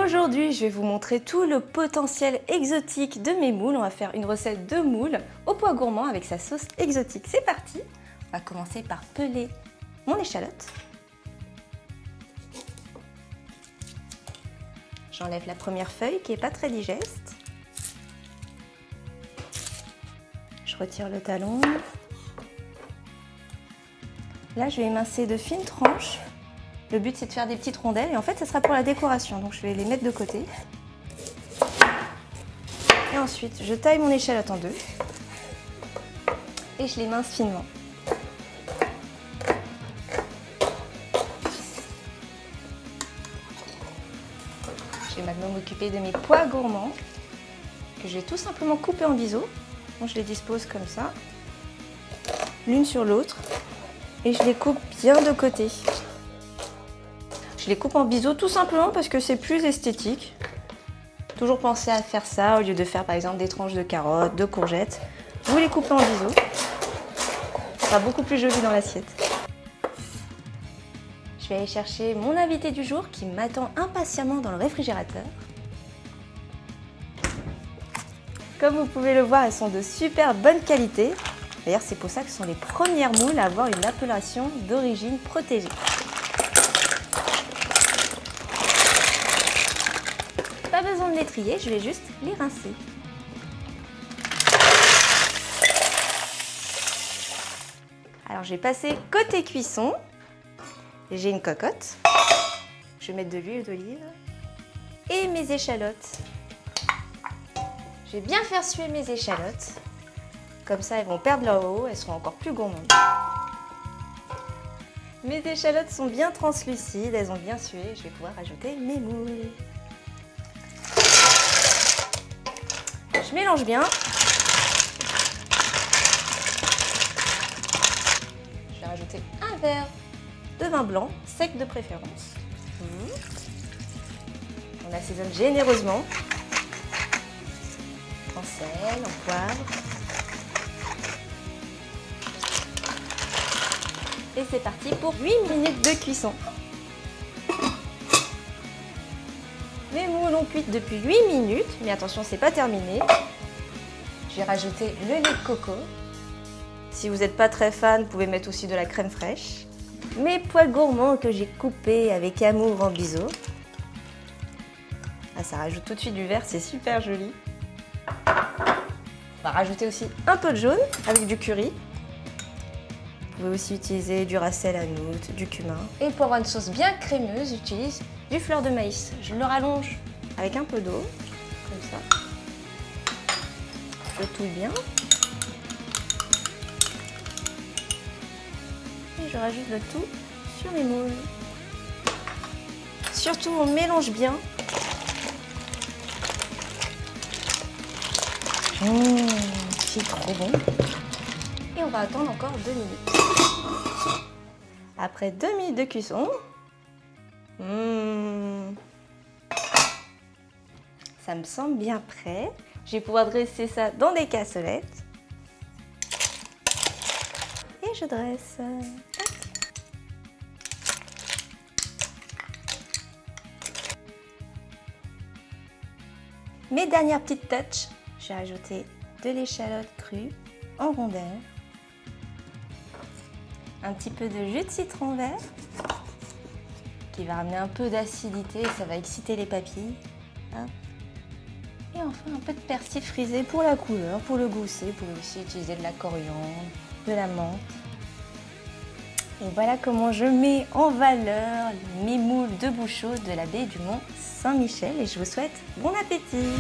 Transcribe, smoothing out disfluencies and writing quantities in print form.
Aujourd'hui, je vais vous montrer tout le potentiel exotique de mes moules. On va faire une recette de moules au pois gourmand avec sa sauce exotique. C'est parti! On va commencer par peler mon échalote. J'enlève la première feuille qui n'est pas très digeste. Je retire le talon. Là, je vais émincer de fines tranches. Le but, c'est de faire des petites rondelles et en fait, ça sera pour la décoration. Donc, je vais les mettre de côté. Et ensuite, je taille mon échalote en deux et je l'émince finement. Je vais maintenant m'occuper de mes pois gourmands que je vais tout simplement couper en biseaux. Donc, je les dispose comme ça, l'une sur l'autre, et je les coupe bien de côté. Je les coupe en biseaux tout simplement parce que c'est plus esthétique. Toujours penser à faire ça au lieu de faire par exemple des tranches de carottes, de courgettes. Vous les coupez en biseaux. Ça sera beaucoup plus joli dans l'assiette. Je vais aller chercher mon invité du jour qui m'attend impatiemment dans le réfrigérateur. Comme vous pouvez le voir, elles sont de super bonne qualité. D'ailleurs, c'est pour ça que ce sont les premières moules à avoir une appellation d'origine protégée. Pas besoin de les trier, je vais juste les rincer. Alors, je vais passer côté cuisson. J'ai une cocotte. Je vais mettre de l'huile d'olive et mes échalotes. Je vais bien faire suer mes échalotes. Comme ça, elles vont perdre leur eau, elles seront encore plus gourmandes. Mes échalotes sont bien translucides, elles ont bien sué. Je vais pouvoir ajouter mes moules. Je mélange bien. Je vais rajouter un verre de vin blanc, sec de préférence. On assaisonne généreusement. En sel, en poivre. Et c'est parti pour 8 minutes de cuisson. Mes moules ont cuit depuis 8 minutes, mais attention, c'est pas terminé. Je vais rajouter le lait de coco. Si vous n'êtes pas très fan, vous pouvez mettre aussi de la crème fraîche. Mes pois gourmands que j'ai coupés avec amour en biseaux. Ah, ça rajoute tout de suite du vert, c'est super joli. On va rajouter aussi un peu de jaune avec du curry. Vous pouvez aussi utiliser du ras el hanout, du cumin. Et pour avoir une sauce bien crémeuse, j'utilise du fleur de maïs. Je le rallonge avec un peu d'eau, comme ça. Je touille bien. Et je rajoute le tout sur mes moules. Surtout, on mélange bien. C'est trop bon. Et on va attendre encore 2 minutes. Après 2 minutes de cuisson, ça me semble bien prêt. Je vais pouvoir dresser ça dans des cassolettes. Et je dresse. Mes dernières petites touches, je vais ajouter de l'échalote crue en rondelles. Un petit peu de jus de citron vert qui va ramener un peu d'acidité et ça va exciter les papilles. Et enfin un peu de persil frisé pour la couleur, pour le gousset. Vous pouvez aussi utiliser de la coriandre, de la menthe. Et voilà comment je mets en valeur mes moules de bouchot de la baie du Mont Saint-Michel et je vous souhaite bon appétit!